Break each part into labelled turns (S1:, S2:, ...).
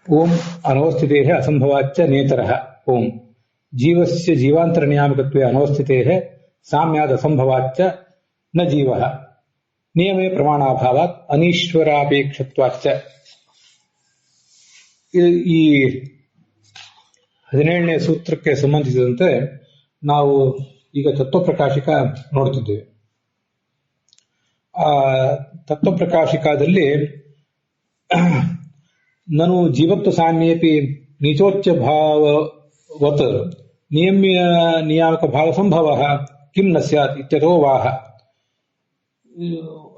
S1: ಓಂ ಅನವಸ್ಥಿತೇಃ ಅಸಂಭವಾಚ್ಚ ನೇತರಃ. ಓಂ ಜೀವಸ್ಯ ಜೀವಾಂತರ ನಿಯಾಮಕತ್ವೇ ಅನವಸ್ಥಿತೇಃ ಸಾಮ್ಯಾದ್ ಅಸಂಭವಾಚ್ಚ ನ ಜೀವಃ ನಿಯಮೇ ಪ್ರಮಾಣಾಭಾವಾತ್ ಅನೀಶ್ವರಾಪೇಕ್ಷತ್ವಾಚ್ಚ. ಈ 17ನೇ ಸೂತ್ರಕ್ಕೆ ಸಂಬಂಧಿಸಿದಂತೆ ನಾವು ಈಗ ತತ್ವಪ್ರಕಾಶಿಕ ನೋಡ್ತಿದ್ದೇವೆ. ಆ ತತ್ವಪ್ರಕಾಶಿಕದಲ್ಲಿ ನನು ಜೀವತ್ವ ಸಾಮ್ಯೇಪಿ ನೀಚೋಚ್ಚ ಭಾವವತ್ ನಿಯಮ್ಯ ನಿಯಾಮಕ ಭಾವ ಸಂಭವ ಕಿಂ ನ ಸ್ಯಾತ್ ಇತ್ಯಥೋ ವಾಹ.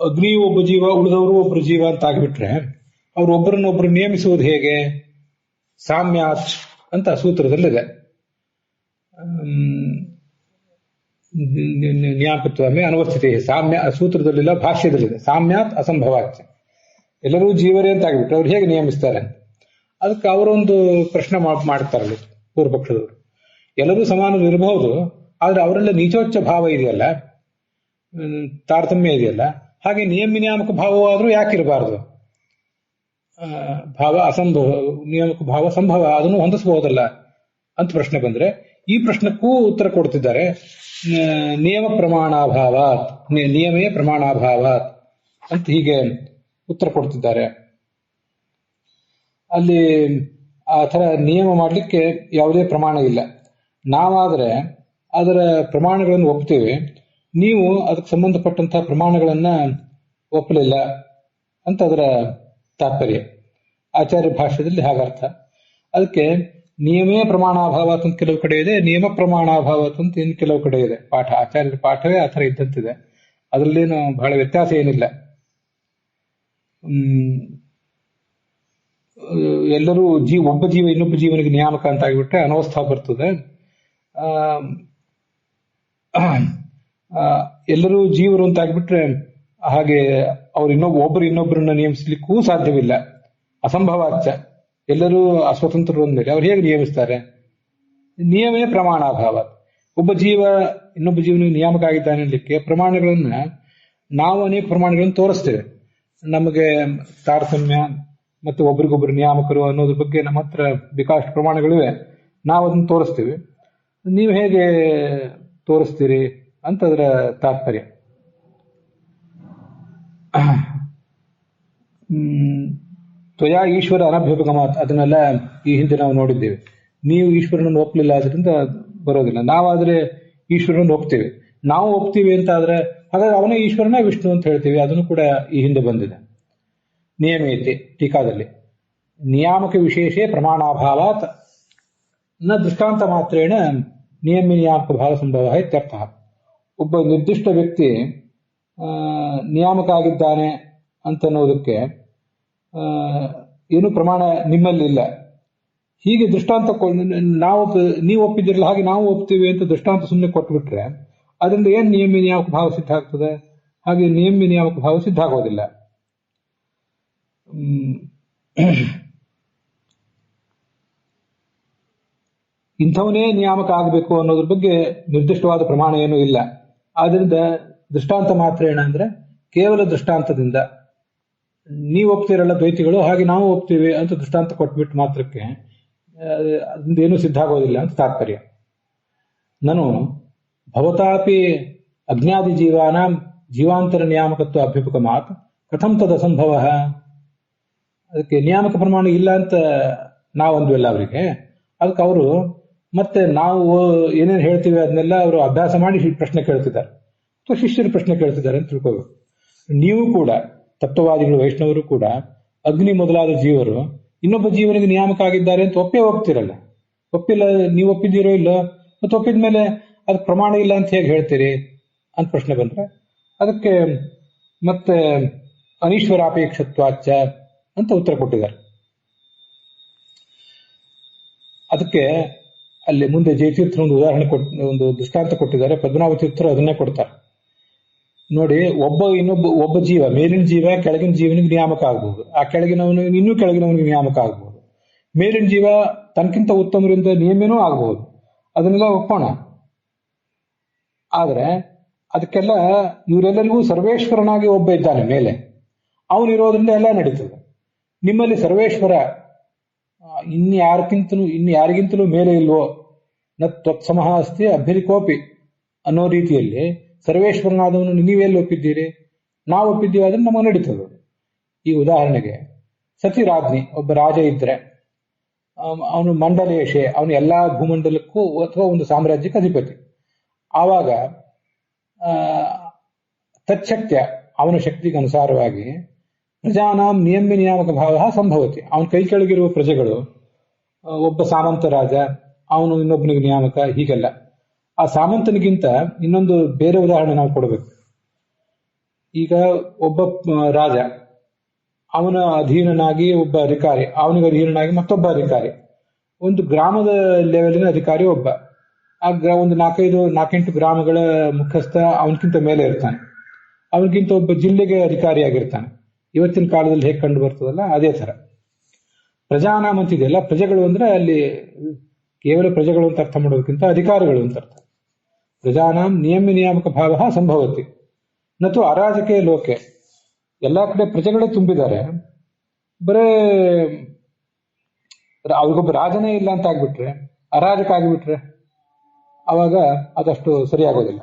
S1: ಅಗ್ನಿ ಒಬ್ಬ ಜೀವ, ಉಳಿದವರು ಒಬ್ರು ಜೀವ ಅಂತ ಆಗಿಬಿಟ್ರೆ ಅವ್ರು ಒಬ್ಬರನ್ನೊಬ್ರು ನಿಯಮಿಸುವುದು ಹೇಗೆ? ಸಾಮ್ಯಾತ್ ಅಂತ ಸೂತ್ರದಲ್ಲಿದೆ. ನಿಯಾಮಕತ್ವಮೇ ಅನವಸ್ಥಿತಿ ಸಾಮ್ಯ ಸೂತ್ರದಲ್ಲಿಲ್ಲ, ಭಾಷ್ಯದಲ್ಲಿದೆ. ಸಾಮ್ಯಾತ್ ಅಸಂಭವಾಚ್ಯ. ಎಲ್ಲರೂ ಜೀವರೇ ಅಂತ ಆಗಿಬಿಟ್ರೆ ಅವ್ರು ಹೇಗೆ ನಿಯಮಿಸ್ತಾರೆ? ಅದಕ್ಕೆ ಅವರೊಂದು ಪ್ರಶ್ನೆ ಮಾಡ್ತಾರಲ್ಲಿ ಪೂರ್ವಪಕ್ಷದವರು. ಎಲ್ಲರೂ ಸಮಾನರು ಇರಬಹುದು, ಆದ್ರೆ ಅವರೆಲ್ಲ ನೀಚೋಚ್ಚ ಭಾವ ಇದೆಯಲ್ಲ, ತಾರತಮ್ಯ ಇದೆಯಲ್ಲ, ಹಾಗೆ ನಿಯಾಮಕ ಭಾವವಾದ್ರೂ ಯಾಕಿರಬಾರ್ದು? ಭಾವ ಅಸಂಭವ, ನಿಯಾಮಕ ಭಾವ ಸಂಭವ, ಅದನ್ನು ಹೊಂದಿಸಬಹುದಲ್ಲ ಅಂತ ಪ್ರಶ್ನೆ ಬಂದ್ರೆ ಈ ಪ್ರಶ್ನಕ್ಕೂ ಉತ್ತರ ಕೊಡ್ತಿದ್ದಾರೆ. ನಿಯಮ ಪ್ರಮಾಣಾಭಾವಾತ್, ನಿಯಮೇ ಪ್ರಮಾಣಾಭಾವಾತ್ ಅಂತ ಹೀಗೆ ಉತ್ತರ ಕೊಡ್ತಿದ್ದಾರೆ. ಅಲ್ಲಿ ಆ ಥರ ನಿಯಮ ಮಾಡಲಿಕ್ಕೆ ಯಾವುದೇ ಪ್ರಮಾಣ ಇಲ್ಲ. ನಾವಾದರೆ ಅದರ ಪ್ರಮಾಣಗಳನ್ನು ಒಪ್ತೇವೆ, ನೀವು ಅದಕ್ಕೆ ಸಂಬಂಧಪಟ್ಟಂತಹ ಪ್ರಮಾಣಗಳನ್ನ ಒಪ್ಪಲಿಲ್ಲ ಅಂತ ಅದರ ತಾತ್ಪರ್ಯ. ಆಚಾರ್ಯ ಭಾಷ್ಯದಲ್ಲಿ ಹಾಗರ್ಥ. ಅದಕ್ಕೆ ನಿಯಮೇ ಪ್ರಮಾಣಾಭಾವಾತ್ ಅಂತ ಕೆಲವು ಕಡೆ ಇದೆ, ನಿಯಮ ಪ್ರಮಾಣಾಭಾವಾತ್ ಅಂತ ಇನ್ನು ಕೆಲವು ಕಡೆ ಇದೆ. ಪಾಠ ಆಚಾರ್ಯರ ಪಾಠವೇ ಆ ಥರ ಇದ್ದಂತಿದೆ. ಅದರಲ್ಲೇನು ಬಹಳ ವ್ಯತ್ಯಾಸ ಏನಿಲ್ಲ. ಎಲ್ಲರೂ ಒಬ್ಬ ಜೀವ ಇನ್ನೊಬ್ಬ ಜೀವನಿಗೆ ನಿಯಾಮಕ ಅಂತ ಆಗಿಬಿಟ್ರೆ ಅನವಸ್ಥಾ ಬರ್ತದೆ. ಎಲ್ಲರೂ ಜೀವರು ಅಂತ ಆಗಿಬಿಟ್ರೆ ಹಾಗೆ ಅವ್ರು ಒಬ್ಬರು ಇನ್ನೊಬ್ಬರನ್ನ ನಿಯಮಿಸಲಿಕ್ಕೂ ಸಾಧ್ಯವಿಲ್ಲ. ಅಸಂಭವಾಚ್ಚ. ಎಲ್ಲರೂ ಅಸ್ವತಂತ್ರರು ಅಂದ್ಮೇಲೆ ಅವ್ರು ಹೇಗೆ ನಿಯಮಿಸ್ತಾರೆ? ನಿಯಮೇ ಪ್ರಮಾಣಾಭಾವ. ಒಬ್ಬ ಜೀವ ಇನ್ನೊಬ್ಬ ಜೀವನಿಗೆ ನಿಯಾಮಕ ಆಗಿದ್ದಾನೆ ಅನ್ನಲಿಕ್ಕೆ ಪ್ರಮಾಣಗಳನ್ನ ನಾವು ಅನೇಕ ಪ್ರಮಾಣಗಳನ್ನು ತೋರಿಸ್ತೇವೆ. ನಮಗೆ ತಾರತಮ್ಯ ಮತ್ತು ಒಬ್ರಿಗೊಬ್ರು ನಿಯಾಮಕರು ಅನ್ನೋದ್ರ ಬಗ್ಗೆ ನಮ್ಮ ಹತ್ರ ಬೇಕಾಷ್ಟು ಪ್ರಮಾಣಗಳಿವೆ, ನಾವು ಅದನ್ನು ತೋರಿಸ್ತೀವಿ. ನೀವು ಹೇಗೆ ತೋರಿಸ್ತೀರಿ ಅಂತ ಅದರ ತಾತ್ಪರ್ಯ. ತ್ವಯಾ ಈಶ್ವರ ಅನಭ್ಯುಪಗಮಾತ್, ಅದನ್ನೆಲ್ಲ ಈ ಹಿಂದೆ ನಾವು ನೋಡಿದ್ದೇವೆ. ನೀವು ಈಶ್ವರನನ್ನು ಒಪ್ಪಲಿಲ್ಲ, ಅದರಿಂದ ಬರೋದಿಲ್ಲ. ನಾವಾದ್ರೆ ಈಶ್ವರನನ್ನು ಒಪ್ತೇವೆ. ನಾವು ಒಪ್ತೀವಿ ಅಂತ ಆದ್ರೆ ಹಾಗಾದ್ರೆ ಅವನೇ ಈಶ್ವರನೇ ವಿಷ್ಣು ಅಂತ ಹೇಳ್ತೀವಿ. ಅದನ್ನು ಕೂಡ ಈ ಹಿಂದೆ ಬಂದಿದೆ. ನಿಯಮೇತಿ ಟೀಕಾದಲ್ಲಿ ನಿಯಾಮಕ ವಿಶೇಷೇ ಪ್ರಮಾಣಾಭಾವಾತ್ ನ ದೃಷ್ಟಾಂತ ಮಾತ್ರೇಣ ನಿಯಮ ನಿಯಾಮಕ ಭಾವ ಸಂಭವ ಇತ್ಯರ್ಥ. ಒಬ್ಬ ನಿರ್ದಿಷ್ಟ ವ್ಯಕ್ತಿ ನಿಯಾಮಕ ಆಗಿದ್ದಾನೆ ಅಂತನ್ನೋದಕ್ಕೆ ಏನು ಪ್ರಮಾಣ ನಿಮ್ಮಲ್ಲಿ ಇಲ್ಲ. ಹೀಗೆ ದೃಷ್ಟಾಂತ ನೀವು ಒಪ್ಪಿದಿರಲ್ಲ, ಹಾಗೆ ನಾವು ಒಪ್ತೀವಿ ಅಂತ ದೃಷ್ಟಾಂತ ಸುಮ್ಮನೆ ಕೊಟ್ಬಿಟ್ರೆ ಅದರಿಂದ ಏನ್ ನಿಯಮ ನಿಯಾಮಕ ಭಾವ ಸಿದ್ಧ ಆಗ್ತದೆ? ಹಾಗೆ ನಿಯಮ ನಿಯಾಮಕ ಭಾವ ಸಿದ್ಧ ಆಗೋದಿಲ್ಲ. ಇಂಥವನೇ ನಿಯಾಮಕ ಆಗಬೇಕು ಅನ್ನೋದ್ರ ಬಗ್ಗೆ ನಿರ್ದಿಷ್ಟವಾದ ಪ್ರಮಾಣ ಏನೂ ಇಲ್ಲ. ಆದ್ರಿಂದ ದೃಷ್ಟಾಂತ ಮಾತ್ರ ಏನಂದ್ರೆ ಕೇವಲ ದೃಷ್ಟಾಂತದಿಂದ ನೀವು ಒಪ್ತಿರಲ್ಲ ದ್ವೈತಿಗಳು, ಹಾಗೆ ನಾವು ಒಪ್ತೀವಿ ಅಂತ ದೃಷ್ಟಾಂತ ಕೊಟ್ಬಿಟ್ಟು ಮಾತ್ರಕ್ಕೆ ಅದರಿಂದ ಏನೂ ಸಿದ್ಧ ಆಗೋದಿಲ್ಲ ಅಂತ ತಾತ್ಪರ್ಯ. ನಾನು ಭವತಾಪಿ ಅಜ್ಞಾದಿ ಜೀವಾನಾಂ ಜೀವಾಂತರ ನಿಯಾಮಕತ್ವ ಅಭ್ಯುಪಗಮಾತ್ ಕಥಂ ತದಸಂಭವ. ಅದಕ್ಕೆ ನಿಯಾಮಕ ಪ್ರಮಾಣ ಇಲ್ಲ ಅಂತ ನಾವು ಅಂದ್ವಲ್ಲ ಅವರಿಗೆ. ಅದಕ್ಕೆ ಅವರು ಮತ್ತೆ ನಾವು ಏನೇನು ಹೇಳ್ತೀವಿ ಅದನ್ನೆಲ್ಲ ಅವರು ಅಭ್ಯಾಸ ಮಾಡಿ ಪ್ರಶ್ನೆ ಕೇಳ್ತಿದ್ದಾರೆ, ಅಥವಾ ಶಿಷ್ಯರು ಪ್ರಶ್ನೆ ಕೇಳ್ತಿದ್ದಾರೆ ಅಂತ ತಿಳ್ಕೋಬೇಕು. ನೀವು ಕೂಡ ತತ್ವವಾದಿಗಳು, ವೈಷ್ಣವರು ಕೂಡ ಅಗ್ನಿ ಮೊದಲಾದ ಜೀವರು ಇನ್ನೊಬ್ಬ ಜೀವನಿಗೆ ನಿಯಾಮಕ ಆಗಿದ್ದಾರೆ ಅಂತ ಒಪ್ತಿರಲ್ಲ. ಒಪ್ಪಿಲ್ಲ, ನೀವು ಒಪ್ಪಿದ್ದೀರೋ ಇಲ್ಲೋ? ಮತ್ತೆ ಒಪ್ಪಿದ್ಮೇಲೆ ಅದಕ್ಕೆ ಪ್ರಮಾಣ ಇಲ್ಲ ಅಂತ ಹೇಗೆ ಹೇಳ್ತೀರಿ ಅಂತ ಪ್ರಶ್ನೆ ಬಂದ್ರೆ ಅದಕ್ಕೆ ಮತ್ತೆ ಅನೀಶ್ವರಾಪೇಕ್ಷತ್ವಾಚ್ಚ ಅಂತ ಉತ್ತರ ಕೊಟ್ಟಿದ್ದಾರೆ. ಅದಕ್ಕೆ ಅಲ್ಲಿ ಮುಂದೆ ಜಯತೀರ್ಥರ ಒಂದು ಉದಾಹರಣೆ ಒಂದು ದೃಷ್ಟಾಂತ ಕೊಟ್ಟಿದ್ದಾರೆ. ಪದ್ಮನಾಭ ತೀರ್ಥರು ಅದನ್ನೇ ಕೊಡ್ತಾರೆ ನೋಡಿ. ಒಬ್ಬ ಜೀವ, ಮೇಲಿನ ಜೀವ ಕೆಳಗಿನ ಜೀವನಿಗೆ ನಿಯಾಮಕ ಆಗ್ಬಹುದು, ಆ ಕೆಳಗಿನವನಿಗೆ ಇನ್ನೂ ಕೆಳಗಿನವನಿಗೆ ನಿಯಾಮಕ ಆಗ್ಬಹುದು. ಮೇಲಿನ ಜೀವ ತನಕ್ಕಿಂತ ಉತ್ತಮರಿಂದ ನಿಯಮನೂ ಆಗಬಹುದು, ಅದನ್ನೆಲ್ಲ ಒಪ್ಪೋಣ. ಆದ್ರೆ ಅದಕ್ಕೆಲ್ಲ ಇವರೆಲ್ಲರಿಗೂ ಸರ್ವೇಶ್ವರನಾಗಿ ಒಬ್ಬ ಇದ್ದಾನೆ ಮೇಲೆ, ಅವನಿರೋದ್ರಿಂದ ಎಲ್ಲ ನಡೀತದೆ. ನಿಮ್ಮಲ್ಲಿ ಸರ್ವೇಶ್ವರ ಇನ್ಯಾರಿಗಿಂತಲೂ ಮೇಲೆ ಇಲ್ವೋ ನ ತ್ವತ್ಸಮಃ ಅಸ್ತಿ ಅಭ್ಯರಿಕೋಪಿ ಅನ್ನೋ ರೀತಿಯಲ್ಲಿ ಸರ್ವೇಶ್ವರನಾದವನು ನೀವೆಲ್ಲಿ ಒಪ್ಪಿದ್ದೀರಿ? ನಾವು ಒಪ್ಪಿದ್ದೀವಿ, ಆದ್ರೆ ನಮಗೆ ನಡೀತದೆ. ಈ ಉದಾಹರಣೆಗೆ ಸತಿರಾಜ್ಞಿ, ಒಬ್ಬ ರಾಜ ಇದ್ರೆ ಅವನು ಮಂಡಲೇಶೆ, ಅವನು ಎಲ್ಲಾ ಭೂಮಂಡಲಕ್ಕೂ ಅಥವಾ ಒಂದು ಸಾಮ್ರಾಜ್ಯಕ್ಕೆ ಅಧಿಪತಿ. ಆವಾಗ ತಚ್ಛಕ್ಯ, ಅವನ ಶಕ್ತಿಗೆ ಅನುಸಾರವಾಗಿ ಪ್ರಜಾನಾಂ ನಿಯಮ್ಯ ನಿಯಾಮಕ ಭಾವ ಸಂಭವತಿ. ಅವನ ಕೈ ಕೆಳಗಿರುವ ಪ್ರಜೆಗಳು, ಒಬ್ಬ ಸಾಮಂತ ರಾಜ ಅವನು ಇನ್ನೊಬ್ಬನಿಗೆ ನಿಯಾಮಕ, ಹೀಗೆಲ್ಲ. ಆ ಸಾಮಂತನಿಗಿಂತ ಇನ್ನೊಂದು ಬೇರೆ ಉದಾಹರಣೆ ನಾವು ಕೊಡಬೇಕು. ಈಗ ಒಬ್ಬ ರಾಜ, ಅವನ ಅಧೀನನಾಗಿ ಒಬ್ಬ ಅಧಿಕಾರಿ, ಅವನಿಗೆ ಅಧೀನನಾಗಿ ಮತ್ತೊಬ್ಬ ಅಧಿಕಾರಿ, ಒಂದು ಗ್ರಾಮದ ಲೆವೆಲಿನ ಅಧಿಕಾರಿ ಒಬ್ಬ, ಒಂದು 4-8 ಗ್ರಾಮಗಳ ಮುಖ್ಯಸ್ಥ ಅವನಕ್ಕಿಂತ ಮೇಲೆ ಇರ್ತಾನೆ, ಅವನಿಗಿಂತ ಒಬ್ಬ ಜಿಲ್ಲೆಗೆ ಅಧಿಕಾರಿಯಾಗಿರ್ತಾನೆ. ಇವತ್ತಿನ ಕಾಲದಲ್ಲಿ ಹೇಗೆ ಕಂಡು ಬರ್ತದಲ್ಲ ಅದೇ ತರ ಪ್ರಜಾನಾಮ ಅಂತಿದೆಯಲ್ಲ, ಪ್ರಜೆಗಳು ಅಂದ್ರೆ ಅಲ್ಲಿ ಕೇವಲ ಪ್ರಜೆಗಳು ಅಂತ ಅರ್ಥ ಮಾಡೋದಕ್ಕಿಂತ ಅಧಿಕಾರಿಗಳು ಅಂತ ಅರ್ಥ. ಪ್ರಜಾನಾಂ ನಿಯಮ್ಯ ನಿಯಾಮಕ ಭಾವ ಸಂಭವತಿ ನತು ಅರಾಜಕೆ ಲೋಕೆ. ಎಲ್ಲಾ ಕಡೆ ಪ್ರಜೆಗಳೇ ತುಂಬಿದ್ದಾರೆ, ಬರೇ ಅವ್ರಿಗೊಬ್ಬ ರಾಜನೇ ಇಲ್ಲ ಅಂತ ಆಗ್ಬಿಟ್ರೆ, ಅರಾಜಕ ಆಗಿಬಿಟ್ರೆ ಅವಾಗ ಅದಷ್ಟು ಸರಿಯಾಗೋದಿಲ್ಲ.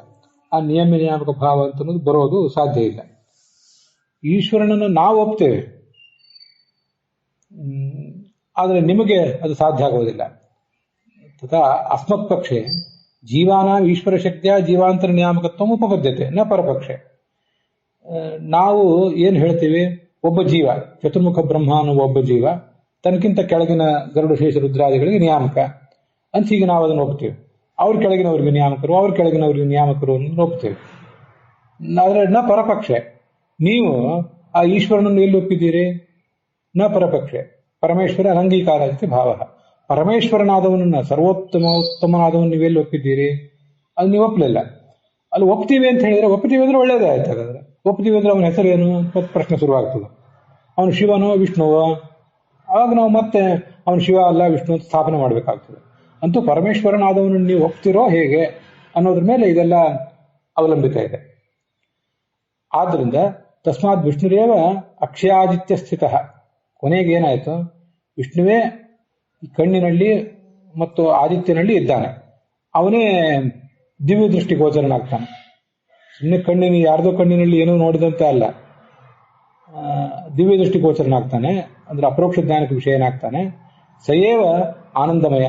S1: ಆ ನಿಯಮ್ಯ ನಿಯಾಮಕ ಭಾವ ಅಂತ ಅನ್ನೋದು ಬರೋದು ಸಾಧ್ಯ ಇಲ್ಲ. ಈಶ್ವರನನ್ನು ನಾವು ಒಪ್ತೇವೆ, ಆದರೆ ನಿಮಗೆ ಅದು ಸಾಧ್ಯ ಆಗೋದಿಲ್ಲ. ತಥಾ ಅಸ್ಮತ್ ಪಕ್ಷೆ ಜೀವಾನಾಂ ಈಶ್ವರ ಶಕ್ತಿಯ ಜೀವಾಂತರ ನಿಯಾಮಕತ್ವ ಉಪಪದ್ಯತೆ ನ ಪರಪಕ್ಷೆ. ನಾವು ಏನು ಹೇಳ್ತೀವಿ, ಒಬ್ಬ ಜೀವ, ಚತುರ್ಮುಖ ಬ್ರಹ್ಮ ಅನ್ನುವ ಒಬ್ಬ ಜೀವ ತನಕ್ಕಿಂತ ಕೆಳಗಿನ ಗರುಡ ಶೇಷ ರುದ್ರಾದಿಗಳಿಗೆ ನಿಯಾಮಕ ಅಂತ ಹೀಗೆ ನಾವು ಅದನ್ನು ಒಪ್ತೇವೆ. ಅವ್ರ ಕೆಳಗಿನವ್ರಿಗೆ ನಿಯಾಮಕರು, ಅವ್ರ ಕೆಳಗಿನವ್ರಿಗೆ ನಿಯಾಮಕರು ಅನ್ನೋದು ಒಪ್ತೇವೆ. ಆದರೆ ನ ಪರಪಕ್ಷೆ, ನೀವು ಆ ಈಶ್ವರನನ್ನು ಎಲ್ಲಿ ಒಪ್ಪಿದ್ದೀರಿ? ನ ಪರಪಕ್ಷೆ ಪರಮೇಶ್ವರ ಅನಂಗೀಕಾರ ಅಂತ ಭಾವ. ಪರಮೇಶ್ವರನಾದವನನ್ನ, ಸರ್ವೋತ್ತಮನಾದವನ್ನ ನೀವೆಲ್ಲಿ ಒಪ್ಪಿದ್ದೀರಿ? ಅದು ನೀವು ಒಪ್ಪಲಿಲ್ಲ. ಅಲ್ಲಿ ಒಪ್ತೀವಿ ಅಂತ ಹೇಳಿದ್ರೆ, ಒಪ್ತೀವಿ ಅಂದ್ರೆ ಒಳ್ಳೇದೇ ಆಯ್ತು. ಹಾಗಾದ್ರೆ ಒಪ್ತೀವಿ ಅಂದ್ರೆ ಅವನ ಹೆಸರೇನು ಮತ್ತೆ ಪ್ರಶ್ನೆ ಶುರುವಾಗ್ತದೆ. ಅವನು ಶಿವನೋ ವಿಷ್ಣುವೋ? ಆವಾಗ ನಾವು ಮತ್ತೆ ಅವನು ಶಿವ ಅಲ್ಲ ವಿಷ್ಣು ಅಂತ ಸ್ಥಾಪನೆ ಮಾಡಬೇಕಾಗ್ತದೆ. ಅಂತೂ ಪರಮೇಶ್ವರನಾದವನನ್ನು ನೀವು ಒಪ್ತಿರೋ ಹೇಗೆ ಅನ್ನೋದ್ರ ಮೇಲೆ ಇದೆಲ್ಲ ಅವಲಂಬಿತ ಇದೆ. ಆದ್ರಿಂದ ತಸ್ಮಾತ್ ವಿಷ್ಣುರೇವ ಅಕ್ಷಯಾದಿತ್ಯ ಸ್ಥಿತ. ಕೊನೆಗೆ ಏನಾಯ್ತು, ವಿಷ್ಣುವೇ ಕಣ್ಣಿನಲ್ಲಿ ಮತ್ತು ಆದಿತ್ಯನಲ್ಲಿ ಇದ್ದಾನೆ, ಅವನೇ ದಿವ್ಯ ದೃಷ್ಟಿ ಗೋಚರನಾಗ್ತಾನೆ. ಸುಮ್ಮನೆ ಕಣ್ಣಿನ ಯಾರ್ದೋ ಕಣ್ಣಿನಲ್ಲಿ ಏನೋ ನೋಡಿದಂತೆ ಅಲ್ಲ, ದಿವ್ಯ ದೃಷ್ಟಿ ಗೋಚರನಾಗ್ತಾನೆ, ಅಂದ್ರೆ ಅಪರೋಕ್ಷ ಜ್ಞಾನಕ್ಕೆ ವಿಷಯನಾಗ್ತಾನೆ. ಸಯೇವ ಆನಂದಮಯ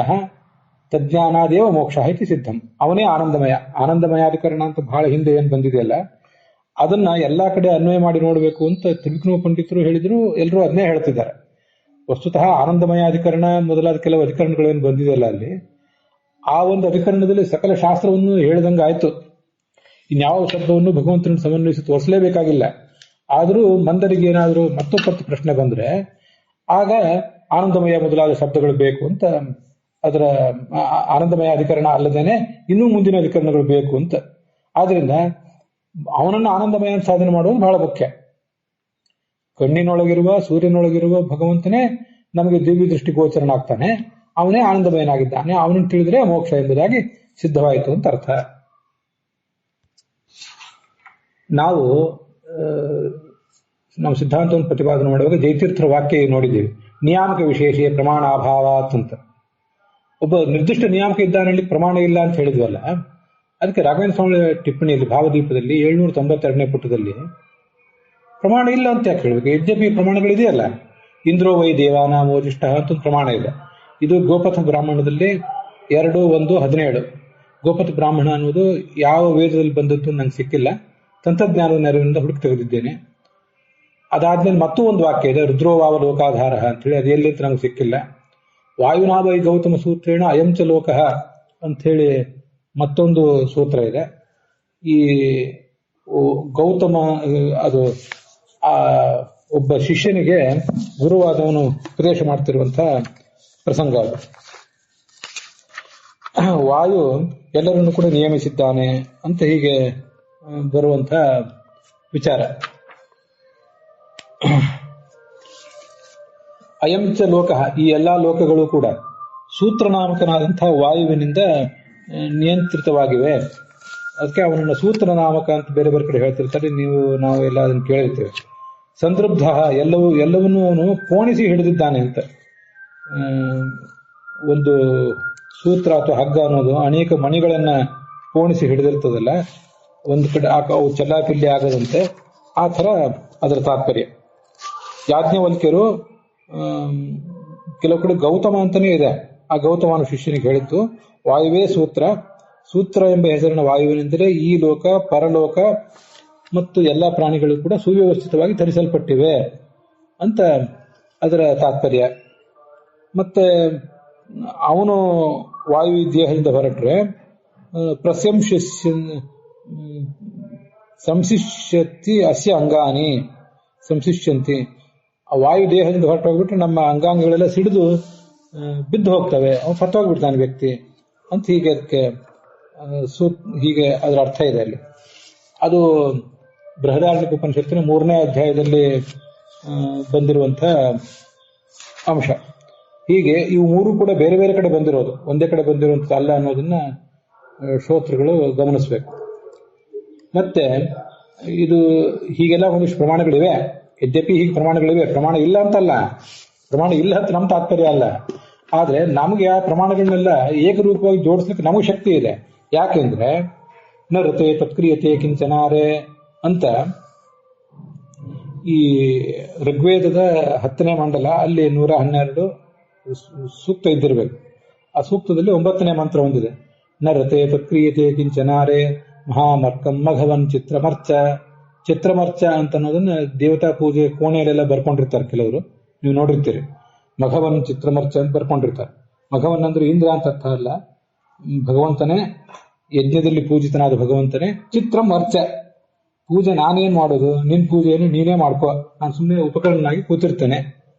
S1: ತಜ್ಞಾನಾದೇವ ಮೋಕ್ಷ ಇತಿ ಸಿದ್ಧಂ. ಅವನೇ ಆನಂದಮಯ. ಆನಂದಮಯಾಧಿಕರಣ ಅಂತ ಬಹಳ ಹಿಂದೆ ಏನು ಬಂದಿದೆಯಲ್ಲ, ಅದನ್ನ ಎಲ್ಲಾ ಕಡೆ ಅನ್ವಯ ಮಾಡಿ ನೋಡಬೇಕು ಅಂತ ತ್ರಿವಿಕ್ರಮ ಪಂಡಿತರು ಹೇಳಿದ್ರು, ಎಲ್ಲರೂ ಅದನ್ನೇ ಹೇಳ್ತಿದ್ದಾರೆ. ವಸ್ತುತಃ ಆನಂದಮಯಾಧಿಕರಣ ಮೊದಲಾದ ಕೆಲವು ಅಧಿಕರಣಗಳೇನು ಬಂದಿದೆಯಲ್ಲ, ಅಲ್ಲಿ ಆ ಒಂದು ಅಧಿಕರಣದಲ್ಲಿ ಸಕಲ ಶಾಸ್ತ್ರವನ್ನು ಹೇಳಿದಂಗೆ ಆಯ್ತು. ಇನ್ಯಾವ ಶಬ್ದವನ್ನು ಭಗವಂತನ ಸಮನ್ವಯಿಸಿ ತೋರಿಸಲೇಬೇಕಾಗಿಲ್ಲ. ಆದರೂ ಮಂದರಿಗೆ ಏನಾದರೂ ಮತ್ತೊಪ್ಪತ್ತು ಪ್ರಶ್ನೆ ಬಂದ್ರೆ ಆಗ ಆನಂದಮಯ ಮೊದಲಾದ ಶಬ್ದಗಳು ಬೇಕು ಅಂತ, ಅದರ ಆನಂದಮಯ ಅಧಿಕರಣ ಅಲ್ಲದೇನೆ ಇನ್ನೂ ಮುಂದಿನ ಅಧಿಕರಣಗಳು ಬೇಕು ಅಂತ. ಆದ್ರಿಂದ ಅವನನ್ನು ಆನಂದಮಯ ಸಾಧನೆ ಮಾಡುವುದು ಬಹಳ ಮುಖ್ಯ. ಕಣ್ಣಿನೊಳಗಿರುವ ಸೂರ್ಯನೊಳಗಿರುವ ಭಗವಂತನೇ ನಮಗೆ ದಿವ್ಯ ದೃಷ್ಟಿ ಗೋಚರನಾಗ್ತಾನೆ, ಅವನೇ ಆನಂದಮಯನಾಗಿದ್ದಾನೆ, ಅವನನ್ನು ತಿಳಿದ್ರೆ ಮೋಕ್ಷ ಎಂಬುದಾಗಿ ಸಿದ್ಧವಾಯಿತು ಅಂತ ಅರ್ಥ. ನಾವು ನಮ್ಮ ಸಿದ್ಧಾಂತವನ್ನು ಪ್ರತಿಪಾದನೆ ಮಾಡುವಾಗ ಜಯತೀರ್ಥರ ವಾಕ್ಯ ನೋಡಿದ್ದೀವಿ, ನಿಯಾಮಕ ವಿಶೇಷ ಪ್ರಮಾಣ ಅಭಾವಾತ್ ಅಂತ. ಒಬ್ಬ ನಿರ್ದಿಷ್ಟ ನಿಯಾಮಕ ಇದ್ದಾನಲ್ಲಿ ಪ್ರಮಾಣ ಇಲ್ಲ ಅಂತ ಹೇಳಿದ್ವಲ್ಲ, ಅದಕ್ಕೆ ರಾಘವೇಂದ್ರ ಸ್ವಾಮಿ ಟಿಪ್ಪಣಿಯಲ್ಲಿ ಭಾವದೀಪದಲ್ಲಿ 792ನೇ ಪುಟದಲ್ಲಿ ಪ್ರಮಾಣ ಇಲ್ಲ ಅಂತ ಯಾಕೆ ಹೇಳ್ಬೇಕು? ಯದ್ಯಪಿ ಪ್ರಮಾಣಗಳಿದೆಯಲ್ಲ, ಇಂದ್ರೋ ವೈ ದೇವಾನ ಮೋಜಿಷ್ಠ ಅಂತ ಒಂದು ಪ್ರಮಾಣ ಇದೆ. ಇದು ಗೋಪಥ ಬ್ರಾಹ್ಮಣದಲ್ಲಿ 2:1:17. ಗೋಪಥ ಬ್ರಾಹ್ಮಣ ಅನ್ನೋದು ಯಾವ ವೇದದಲ್ಲಿ ಬಂದದ್ದು ನಂಗೆ ಸಿಕ್ಕಿಲ್ಲ, ತಂತ್ರಜ್ಞಾನದ ನೆರವಿನಿಂದ ಹುಡುಕಿ ತೆಗೆದಿದ್ದೇನೆ. ಅದಾದ್ಮೇಲೆ ಮತ್ತೂ ಒಂದು ವಾಕ್ಯ ಇದೆ, ರುದ್ರೋವಾವ ಲೋಕಾಧಾರ ಅಂತೇಳಿ, ಅದು ಎಲ್ಲಿ ಅಂತ ನಮ್ಗೆ ಸಿಕ್ಕಿಲ್ಲ. ವಾಯುನಾಭ ಈ ಗೌತಮ ಸೂತ್ರೇಣ ಅಯಂಚ ಲೋಕಃ ಅಂಥೇಳಿ ಮತ್ತೊಂದು ಸೂತ್ರ ಇದೆ. ಈ ಗೌತಮ ಅದು ಒಬ್ಬ ಶಿಷ್ಯನಿಗೆ ಗುರುವಾದವನು ಉಪದೇಶ ಮಾಡ್ತಿರುವಂತಹ ಪ್ರಸಂಗ ಅದು. ವಾಯು ಎಲ್ಲರನ್ನು ಕೂಡ ನಿಯಮಿಸಿದ್ದಾನೆ ಅಂತ ಹೀಗೆ ಬರುವಂತ ವಿಚಾರ. ಅಯಂಚ ಲೋಕ, ಈ ಎಲ್ಲಾ ಲೋಕಗಳು ಕೂಡ ಸೂತ್ರನಾಮಕನಾದಂತಹ ವಾಯುವಿನಿಂದ ನಿಯಂತ್ರಿತವಾಗಿವೆ. ಅದಕ್ಕೆ ಅವನನ್ನು ಸೂತ್ರನಾಮಕ ಅಂತ ಬೇರೆ ಬೇರೆ ಕಡೆ ಹೇಳ್ತಿರ್ತಾರೆ, ನಾವು ಎಲ್ಲ ಅದನ್ನು ಕೇಳಿರ್ತೇವೆ. ಸಂದೃಬ್ಧ, ಎಲ್ಲವನ್ನೂ ಅವನು ಪೋಣಿಸಿ ಹಿಡಿದಿದ್ದಾನೆ ಅಂತ. ಒಂದು ಸೂತ್ರ ಅಥವಾ ಹಗ್ಗ ಅನ್ನೋದು ಅನೇಕ ಮಣಿಗಳನ್ನ ಪೋಣಿಸಿ ಹಿಡಿದಿರ್ತದಲ್ಲ, ಒಂದು ಕಡೆ ಅವು ಚೆಲ್ಲಾಪಿಲ್ಲಿ ಆಗದಂತೆ, ಆ ಥರ ಅದರ ತಾತ್ಪರ್ಯ. ಯಾಜ್ಞವಲ್ಕ್ಯರು ಕೆಲವು ಕಡೆ ಗೌತಮ ಅಂತಾನೇ ಇದೆ, ಆ ಗೌತಮನ ಶಿಷ್ಯನಿಗೆ ಹೇಳಿದ್ದು ವಾಯುವೇ ಸೂತ್ರ. ಸೂತ್ರ ಎಂಬ ಹೆಸರಿನ ವಾಯುವಿನೆಂದರೆ ಈ ಲೋಕ, ಪರಲೋಕ ಮತ್ತು ಎಲ್ಲಾ ಪ್ರಾಣಿಗಳು ಕೂಡ ಸುವ್ಯವಸ್ಥಿತವಾಗಿ ಧರಿಸಲ್ಪಟ್ಟಿವೆ ಅಂತ ಅದರ ತಾತ್ಪರ್ಯ. ಮತ್ತೆ ಅವನು ವಾಯು ದೇಹದಿಂದ ಹೊರಟ್ರೆ ಸಂಶಿಷ್ಯತಿ ಅಸ್ಯ ಅಂಗಾನಿ ಸಂಶಿಷ್ಯಂತಿ. ಆ ವಾಯು ದೇಹದಿಂದ ಹೊರಟೋಗ್ಬಿಟ್ರೆ ನಮ್ಮ ಅಂಗಾಂಗಗಳೆಲ್ಲ ಸಿಡಿದು ಬಿದ್ದು ಹೋಗ್ತವೆ, ಅವನು ಸತ್ತೋಗ್ಬಿಡ್ತಾನೆ ವ್ಯಕ್ತಿ ಅಂತ ಹೀಗೆ ಅದಕ್ಕೆ ಹೀಗೆ ಅದರ ಅರ್ಥ ಇದೆ ಅಲ್ಲಿ. ಅದು ಬೃಹದಾರಣ್ಯಕ ಉಪನಿಷತ್ತಿನ 3ನೇ ಅಧ್ಯಾಯದಲ್ಲಿ ಬಂದಿರುವಂತಹ ಅಂಶ. ಹೀಗೆ ಇವು ಮೂರು ಕೂಡ ಬೇರೆ ಬೇರೆ ಕಡೆ ಬಂದಿರೋದು, ಒಂದೇ ಕಡೆ ಬಂದಿರುವಂತ ಅಲ್ಲ ಅನ್ನೋದನ್ನ ಶ್ರೋತೃಗಳು ಗಮನಿಸಬೇಕು. ಮತ್ತೆ ಇದು ಹೀಗೆಲ್ಲ ಒಂದಿಷ್ಟು ಪ್ರಮಾಣಗಳಿವೆ. ಯದ್ಯಪಿ ಹೀಗೆ ಪ್ರಮಾಣಗಳಿವೆ, ಪ್ರಮಾಣ ಇಲ್ಲ ಅಂತಲ್ಲ, ಪ್ರಮಾಣ ಇಲ್ಲ ಅಂತ ನಮ್ಮ ತಾತ್ಪರ್ಯ ಅಲ್ಲ. ಆದ್ರೆ ನಮ್ಗೆ ಆ ಪ್ರಮಾಣಗಳನ್ನೆಲ್ಲ ಏಕರೂಪವಾಗಿ ಜೋಡಿಸ್ಲಿಕ್ಕೆ ನಮಗೂ ಶಕ್ತಿ ಇದೆ. ಯಾಕೆಂದ್ರೆ ನರತೆ ತತ್ಕ್ರಿಯತೆ ಕಿಂಚನಾರೆ ಅಂತ ಈ ಋಗ್ವೇದದ 10ನೇ ಮಂಡಲ ಅಲ್ಲಿ 112 ಸೂಕ್ತ ಇದ್ದಿರಬೇಕು. ಆ ಸೂಕ್ತದಲ್ಲಿ 9ನೇ ಮಂತ್ರ ಹೊಂದಿದೆ. ನರತೆ ತತ್ಕ್ರಿಯತೆ ಕಿಂಚನಾರೆ ಮಹಾಮರ್ಕಂ ಮಘವನ್ ಚಿತ್ರಮರ್ಚ. ಚಿತ್ರಮರ್ಚ ಅಂತ ಅನ್ನೋದನ್ನ ದೇವತಾ ಪೂಜೆ ಕೋಣೆಯಲ್ಲೆಲ್ಲ ಬರ್ಕೊಂಡಿರ್ತಾರೆ ಕೆಲವರು, ನೀವು ನೋಡಿರ್ತೀರಿ. ಮಘವನ್ ಚಿತ್ರಮರ್ಚ ಅಂತ ಬರ್ಕೊಂಡಿರ್ತಾರೆ. ಮಘವನ್ ಅಂದ್ರೆ ಇಂದ್ರ ಅಂತ ಅರ್ಥ ಅಲ್ಲ, ಭಗವಂತನೇ, ಯಜ್ಞದಲ್ಲಿ ಪೂಜಿತನಾದ ಭಗವಂತನೇ. ಚಿತ್ರಮರ್ಚ, ಪೂಜೆ ನಾನೇನ್ ಮಾಡೋದು, ನಿನ್ ಪೂಜೆಯನ್ನು ನೀನೇ ಮಾಡ್ಕೋ, ನಾನು ಸುಮ್ಮನೆ ಉಪಕರಣನಾಗಿ ಕೂತಿರ್ತೇನೆ.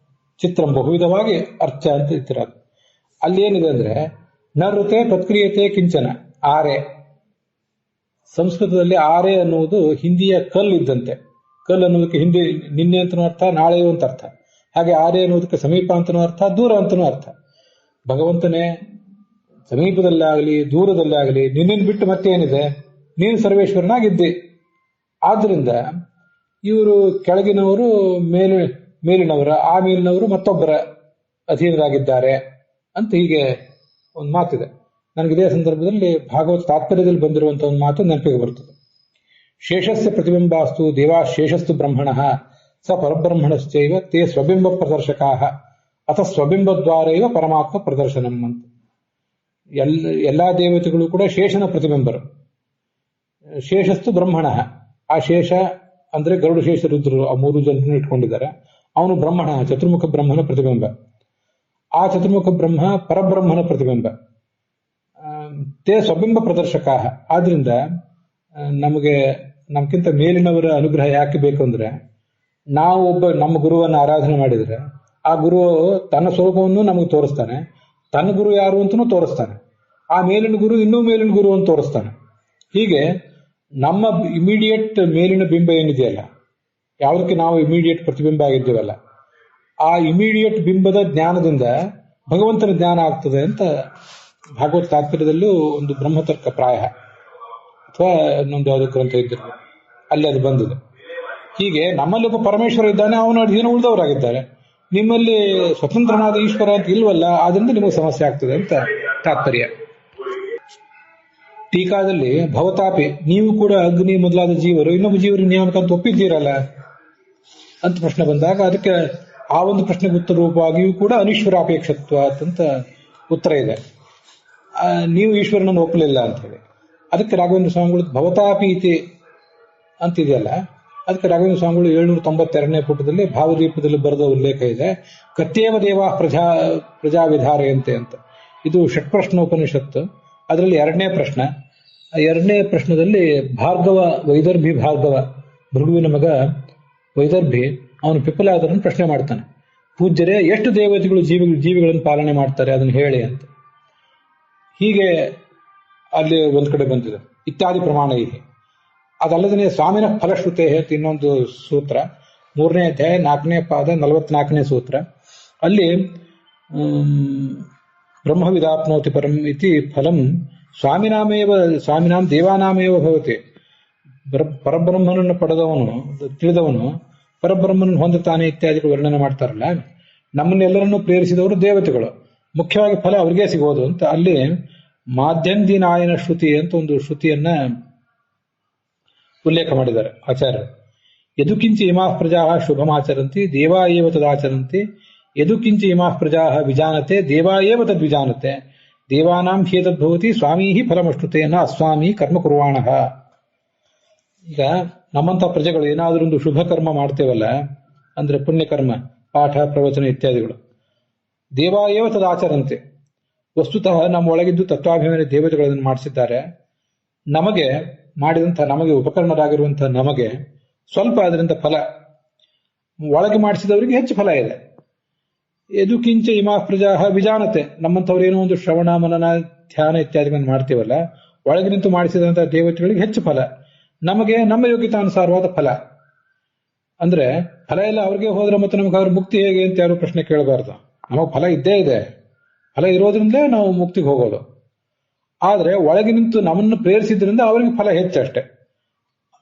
S1: ಚಿತ್ರಂ ಬಹುವಿಧವಾಗಿ ಅರ್ಚ ಅಂತ ಇರ್ತಿರೋದು. ಅಲ್ಲಿ ಏನಿದೆ ಅಂದ್ರೆ ನೃತೆ ತತ್ಕ್ರಿಯತೆ ಕಿಂಚನ, ಆರೆ. ಸಂಸ್ಕೃತದಲ್ಲಿ ಆರೆ ಅನ್ನುವುದು ಹಿಂದಿಯ ಕಲ್ ಇದ್ದಂತೆ. ಕಲ್ ಅನ್ನೋದಕ್ಕೆ ಹಿಂದಿ ನಿನ್ನೆ ಅಂತನೂ ಅರ್ಥ, ನಾಳೆಯೂ ಅಂತ ಅರ್ಥ. ಹಾಗೆ ಆರೆ ಅನ್ನೋದಕ್ಕೆ ಸಮೀಪ ಅಂತನೂ ಅರ್ಥ, ದೂರ ಅಂತನೂ ಅರ್ಥ. ಭಗವಂತನೇ ಸಮೀಪದಲ್ಲಾಗಲಿ ದೂರದಲ್ಲಾಗಲಿ ನಿನ್ನನ್ನು ಬಿಟ್ಟು ಮತ್ತೇನಿದೆ, ನೀನು ಸರ್ವೇಶ್ವರನಾಗಿದ್ದಿ. ಆದ್ರಿಂದ ಇವರು ಕೆಳಗಿನವರು ಮೇಲಿನವರ, ಆ ಮೇಲಿನವರು ಮತ್ತೊಬ್ಬರ ಅಧೀನರಾಗಿದ್ದಾರೆ ಅಂತ ಹೀಗೆ ಒಂದು ಮಾತಿದೆ. ನನಗೆ ಇದೇ ಸಂದರ್ಭದಲ್ಲಿ ಭಾಗವತ ತಾತ್ಪರ್ಯದಲ್ಲಿ ಬಂದಿರುವಂತಹ ಒಂದು ಮಾತು ನೆನಪಿಗೆ ಬರ್ತದೆ. ಶೇಷಸ್ಯ ಪ್ರತಿಬಿಂಬಾಸ್ತು ದೇವಾ ಶೇಷಸ್ತು ಬ್ರಹ್ಮಣ ಸ ಪರಬ್ರಹ್ಮಣಶ್ಚೈವ ತೇ ಸ್ವಬಿಂಬ ಪ್ರದರ್ಶಕಾ ಅಥ ಸ್ವಬಿಂಬದ್ವಾರೈವ ಪರಮಾತ್ಮ ಪ್ರದರ್ಶನಂ ಅಂತ. ಎಲ್ಲಾ ದೇವತೆಗಳು ಕೂಡ ಶೇಷನ ಪ್ರತಿಬಿಂಬರು. ಶೇಷಸ್ತು ಬ್ರಹ್ಮಣ, ಆ ಶೇಷ ಅಂದ್ರೆ ಗರುಡ ಶೇಷ ರುದ್ರರು, ಆ 3 ಜನರನ್ನು ಇಟ್ಕೊಂಡಿದ್ದಾರೆ. ಅವನು ಬ್ರಹ್ಮಣ, ಚತುರ್ಮುಖ ಬ್ರಹ್ಮನ ಪ್ರತಿಬಿಂಬ. ಆ ಚತುರ್ಮುಖ ಬ್ರಹ್ಮ ಪರಬ್ರಹ್ಮನ ಪ್ರತಿಬಿಂಬ. ತೇ ಸ್ವಬಿಂಬ ಪ್ರದರ್ಶಕ. ಆದ್ರಿಂದ ನಮಗೆ ನಮ್ಗಿಂತ ಮೇಲಿನವರ ಅನುಗ್ರಹ ಯಾಕೆ ಬೇಕು ಅಂದ್ರೆ, ನಾವು ನಮ್ಮ ಗುರುವನ್ನು ಆರಾಧನೆ ಮಾಡಿದ್ರೆ ಆ ಗುರು ತನ್ನ ಸ್ವರೂಪವನ್ನು ನಮಗೆ ತೋರಿಸ್ತಾನೆ, ತನ್ನ ಗುರು ಯಾರು ಅಂತನೂ ತೋರಿಸ್ತಾನೆ, ಆ ಮೇಲಿನ ಗುರು ಇನ್ನೂ ಮೇಲಿನ ಗುರು ಅಂತ ತೋರಿಸ್ತಾನೆ. ಹೀಗೆ ನಮ್ಮ ಇಮಿಡಿಯೇಟ್ ಮೇಲಿನ ಬಿಂಬ ಏನಿದೆಯಲ್ಲ, ಯಾವುದಕ್ಕೆ ನಾವು ಇಮಿಡಿಯೇಟ್ ಪ್ರತಿಬಿಂಬ ಆಗಿದ್ದೀವಲ್ಲ, ಆ ಇಮಿಡಿಯೇಟ್ ಬಿಂಬದ ಜ್ಞಾನದಿಂದ ಭಗವಂತನ ಜ್ಞಾನ ಆಗ್ತದೆ ಅಂತ ಭಾಗವತ ತಾತ್ಪರ್ಯದಲ್ಲೂ ಒಂದು ಬ್ರಹ್ಮತರ್ಕ ಪ್ರಾಯ ಅಥವಾ ಇನ್ನೊಂದು ಯಾವುದೋ ಗ್ರಂಥ ಇದ್ದಿರ್ಬೋದು, ಅಲ್ಲಿ ಅದು ಬಂದಿದೆ. ಹೀಗೆ ನಮ್ಮಲ್ಲಿ ಒಬ್ಬ ಪರಮೇಶ್ವರ ಇದ್ದಾನೆ, ಅವನ ಅಧೀನ ಉಳಿದವರಾಗಿದ್ದಾರೆ. ನಿಮ್ಮಲ್ಲಿ ಸ್ವತಂತ್ರನಾದ ಈಶ್ವರ ಅಂತ ಇಲ್ವಲ್ಲ, ಆದ್ರಿಂದ ನಿಮಗೆ ಸಮಸ್ಯೆ ಆಗ್ತದೆ ಅಂತ ತಾತ್ಪರ್ಯ. ಟೀಕಾದಲ್ಲಿ ಭವತಾಪಿ, ನೀವು ಕೂಡ ಅಗ್ನಿ ಮೊದಲಾದ ಜೀವರು ಇನ್ನೊಬ್ಬ ಜೀವರ ನಿಯಾಮಕ ಅಂತ ಒಪ್ಪಿದ್ದೀರಲ್ಲ ಅಂತ ಪ್ರಶ್ನೆ ಬಂದಾಗ ಅದಕ್ಕೆ ಆ ಒಂದು ಪ್ರಶ್ನೆಗೆ ಉತ್ತರ ರೂಪವಾಗಿಯೂ ಕೂಡ ಅನೀಶ್ವರಾಪೇಕ್ಷತ್ವ ಅಂತ ಉತ್ತರ ಇದೆ. ನೀವು ಈಶ್ವರನನ್ನು ಒಪ್ಪಲಿಲ್ಲ ಅಂತ ಹೇಳಿ. ಅದಕ್ಕೆ ರಾಘವೇಂದ್ರ ಸ್ವಾಮಿಗಳು ಭವತಾಪಿ ಇತಿ ಅಂತಿದೆಯಲ್ಲ, ಅದಕ್ಕೆ ರಾಘವೇಂದ್ರ ಸ್ವಾಮಿಗಳು 792ನೇ ಪುಟದಲ್ಲಿ ಭಾವದೀಪದಲ್ಲಿ ಬರೆದ ಉಲ್ಲೇಖ ಇದೆ. ಕತ್ಯೇವ ದೇವಾ ಪ್ರಜಾವಿಧಾರಯಂತೆ ಅಂತ. ಇದು ಷಟ್ಪ್ರಶ್ನೋಪನಿಷತ್ತು, ಅದರಲ್ಲಿ 2ನೇ ಪ್ರಶ್ನೆ. ಆ 2ನೇ ಪ್ರಶ್ನದಲ್ಲಿ ಭಾರ್ಗವ, ವೈದರ್ಭಿ ಭಾರ್ಗವ, ಭೃಗುವಿನ ಮಗ ವೈದರ್ಭಿ, ಅವನು ಪಿಪ್ಪಲಾದರನ್ನು ಪ್ರಶ್ನೆ ಮಾಡ್ತಾನೆ. ಪೂಜ್ಯರೇ, ಎಷ್ಟು ದೇವತೆಗಳು ಜೀವಿಗಳನ್ನು ಪಾಲನೆ ಮಾಡ್ತಾರೆ ಅದನ್ನು ಹೇಳಿ ಅಂತ. ಹೀಗೆ ಅಲ್ಲಿ ಒಂದ್ ಕಡೆ ಬಂದಿದೆ. ಇತ್ಯಾದಿ ಪ್ರಮಾಣ ಇದೆ. ಅದಲ್ಲದೆ ಸ್ವಾಮಿನ ಫಲಶ್ರುತೆ ಅಂತ ಇನ್ನೊಂದು ಸೂತ್ರ, 3ನೇ ಅಧ್ಯಾಯ 4ನೇ ಪಾದ 44ನೇ ಸೂತ್ರ. ಅಲ್ಲಿ ಬ್ರಹ್ಮವಿದಾಪ್ನೋತಿ ಪರಂ ಇತಿ ಫಲಂ ಸ್ವಾಮಿನಾಂ ದೇವಾನಾಮೇವ ಭವತಿ. ಪರಬ್ರಹ್ಮನನ್ನು ತಿಳಿದವನು ಪರಬ್ರಹ್ಮನನ್ನು ಹೊಂದುತ್ತಾನೆ ಇತ್ಯಾದಿಗಳು ವರ್ಣನೆ ಮಾಡ್ತಾರಲ್ಲ. ನಮ್ಮನ್ನೆಲ್ಲರನ್ನೂ ಪ್ರೇರಿಸಿದವರು ದೇವತೆಗಳು, ಮುಖ್ಯವಾಗಿ ಫಲ ಅವರಿಗೆ ಸಿಗೋದು ಅಂತ ಅಲ್ಲಿ ಮಾಧ್ಯಂದಿನಾಯನ ಶ್ರುತಿ ಅಂತ ಒಂದು ಶ್ರುತಿಯನ್ನ ಉಲ್ಲೇಖ ಮಾಡಿದ್ದಾರೆ ಆಚಾರ್ಯರು. ಯದುಕಿಂಚ ಇಮಾ ಪ್ರಜಾ ಶುಭಮಾಚರಂತಿ ದೇವಾ ಏವ ತದಾಚರಂತಿ, ಯದುಕಿಂಚ ಇಮಾ ಪ್ರಜಾ ವಿಜಾನತೆ ದೇವಾ ಏವ ತದ್ವಿಜಾನತೆ, ದೇವಾನಾಂ ಹ್ಯೇತದ್ಭವತಿ ಸ್ವಾಮೀ ಫಲಮಶ್ನುತೆ ನ ಅಸ್ವಾಮಿ ಕರ್ಮ ಕುರ್ವಾಣ. ಈಗ ನಮ್ಮಂತ ಪ್ರಜೆಗಳು ಏನಾದರೂ ಒಂದು ಶುಭ ಕರ್ಮ ಮಾಡ್ತೇವಲ್ಲ, ಅಂದ್ರೆ ಪುಣ್ಯಕರ್ಮ, ಪಾಠ ಪ್ರವಚನ ಇತ್ಯಾದಿಗಳು, ದೇವಾ ಏವ ತದಾಚರಂತೆ, ವಸ್ತುತಃ ನಮ್ಮ ಒಳಗಿದ್ದು ತತ್ವಾಭಿಮಾನಿ ದೇವತೆಗಳನ್ನು ಮಾಡಿಸಿದ್ದಾರೆ. ನಮಗೆ ಮಾಡಿದಂಥ, ನಮಗೆ ಉಪಕರಣರಾಗಿರುವಂತಹ ನಮಗೆ ಸ್ವಲ್ಪ ಅದರಿಂದ ಫಲ, ಒಳಗೆ ಮಾಡಿಸಿದವರಿಗೆ ಹೆಚ್ಚು ಫಲ ಇದೆ. ಎದು ಕಿಂಚ ಇಮಾ ಪ್ರಜಾ ವಿಜಾನತೆ, ನಮ್ಮಂಥವ್ರು ಏನೋ ಒಂದು ಶ್ರವಣ ಮನನ ಧ್ಯಾನ ಇತ್ಯಾದಿಗಳನ್ನು ಮಾಡ್ತೀವಲ್ಲ, ಒಳಗೆ ನಿಂತು ಮಾಡಿಸಿದಂತಹ ದೇವತೆಗಳಿಗೆ ಹೆಚ್ಚು ಫಲ, ನಮಗೆ ನಮ್ಮ ಯೋಗ್ಯತಾನುಸಾರವಾದ ಫಲ. ಅಂದ್ರೆ ಫಲ ಎಲ್ಲ ಅವ್ರಿಗೆ ಹೋದ್ರೆ ಮತ್ತೆ ನಮಗೆ ಅವ್ರ ಮುಕ್ತಿ ಹೇಗೆ ಅಂತ ಯಾರು ಪ್ರಶ್ನೆ ಕೇಳಬಾರ್ದು. ನಮಗೆ ಫಲ ಇದ್ದೇ ಇದೆ, ಫಲ ಇರೋದ್ರಿಂದಲೇ ನಾವು ಮುಕ್ತಿಗೆ ಹೋಗೋದು. ಆದ್ರೆ ಒಳಗೆ ನಿಂತು ನಮ್ಮನ್ನು ಪ್ರೇರಿಸಿದ್ರಿಂದ ಅವರಿಗೆ ಫಲ ಹೆಚ್ಚಷ್ಟೇ.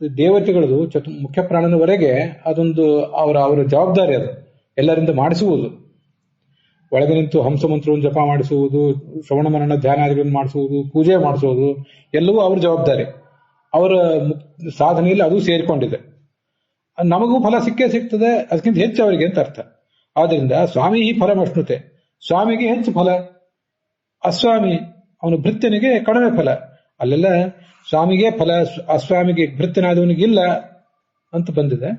S1: ದೇವತೆಗಳದು ಮುಖ್ಯ ಪ್ರಾಣನವರೆಗೆ ಅದೊಂದು ಅವರ ಜವಾಬ್ದಾರಿ, ಅದು ಎಲ್ಲರಿಂದ ಮಾಡಿಸುವುದು. ಒಳಗೆ ನಿಂತು ಹಂಸ ಮಂತ್ರವನ್ನು ಜಪ ಮಾಡಿಸುವುದು, ಶ್ರವಣ ಮನನ ಧ್ಯಾನಾದಿಗಳನ್ನು ಮಾಡಿಸುವುದು, ಪೂಜೆ ಮಾಡಿಸುವುದು ಎಲ್ಲವೂ ಅವ್ರ ಜವಾಬ್ದಾರಿ. ಅವರ ಸಾಧನೆಯಲ್ಲಿ ಅದು ಸೇರಿಕೊಂಡಿದೆ. ನಮಗೂ ಫಲ ಸಿಕ್ಕೇ ಸಿಗ್ತದೆ, ಅದಕ್ಕಿಂತ ಹೆಚ್ಚು ಅವರಿಗೆ ಅಂತ ಅರ್ಥ. ಆದ್ರಿಂದ ಸ್ವಾಮಿ ಫಲಮಶ್ನುತೆ, ಸ್ವಾಮಿಗೆ ಹೆಚ್ಚು ಫಲ, ಅಸ್ವಾಮಿ ಅವನು ಭೃತ್ಯನಿಗೆ ಕಡಿಮೆ ಫಲ. ಅಲ್ಲೆಲ್ಲ ಸ್ವಾಮಿಗೆ ಫಲ, ಅಸ್ವಾಮಿಗೆ ಭೃತ್ಯನಾದವನಿಗಿಲ್ಲ ಅಂತ ಬಂದಿದೆ.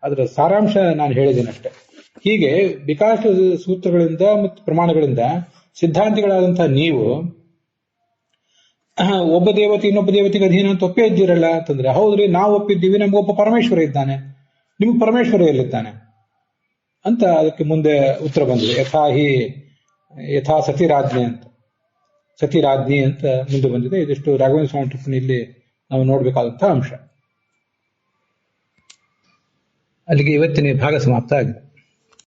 S1: ಅದರ ಸಾರಾಂಶ ನಾನು ಹೇಳಿದ್ದೇನೆ ಅಷ್ಟೇ. ಹೀಗೆ ವಿಕಾಸ ಸೂತ್ರಗಳಿಂದ ಮತ್ತು ಪ್ರಮಾಣಗಳಿಂದ ಸಿದ್ಧಾಂತಿಗಳಾದಂತಹ ನೀವು ಒಬ್ಬ ದೇವತೆ ಇನ್ನೊಬ್ಬ ದೇವತೆಗೆ ಅಧೀನ ಅಂತ ಒಪ್ಪೇ ಇದ್ದೀರಲ್ಲ ಅಂತಂದ್ರೆ, ಹೌದ್ರಿ ನಾವು ಒಪ್ಪಿದ್ದೀವಿ, ನಮಗೊಬ್ಬ ಪರಮೇಶ್ವರ ಇದ್ದಾನೆ, ನಿಮ್ಗೆ ಪರಮೇಶ್ವರ ಎಲ್ಲಿದ್ದಾನೆ ಅಂತ ಅದಕ್ಕೆ ಮುಂದೆ ಉತ್ತರ ಬಂದಿದೆ. ಯಥಾ ಸತಿರಾಜ್ಞೆ ಅಂತ, ಸತಿರಾಜ್ಞಿ ಅಂತ ಮುಂದೆ ಬಂದಿದೆ. ಇದಿಷ್ಟು ರಾಘವೇಂದ್ರ ಸ್ವಾಮಿ ಟಿಪ್ಪಣಿಯಲ್ಲಿ ನಾವು ನೋಡಬೇಕಾದಂತಹ ಅಂಶ. ಅಲ್ಲಿಗೆ ಇವತ್ತಿನ ಭಾಗ ಸಮಾಪ್ತ ಆಗಿದೆ.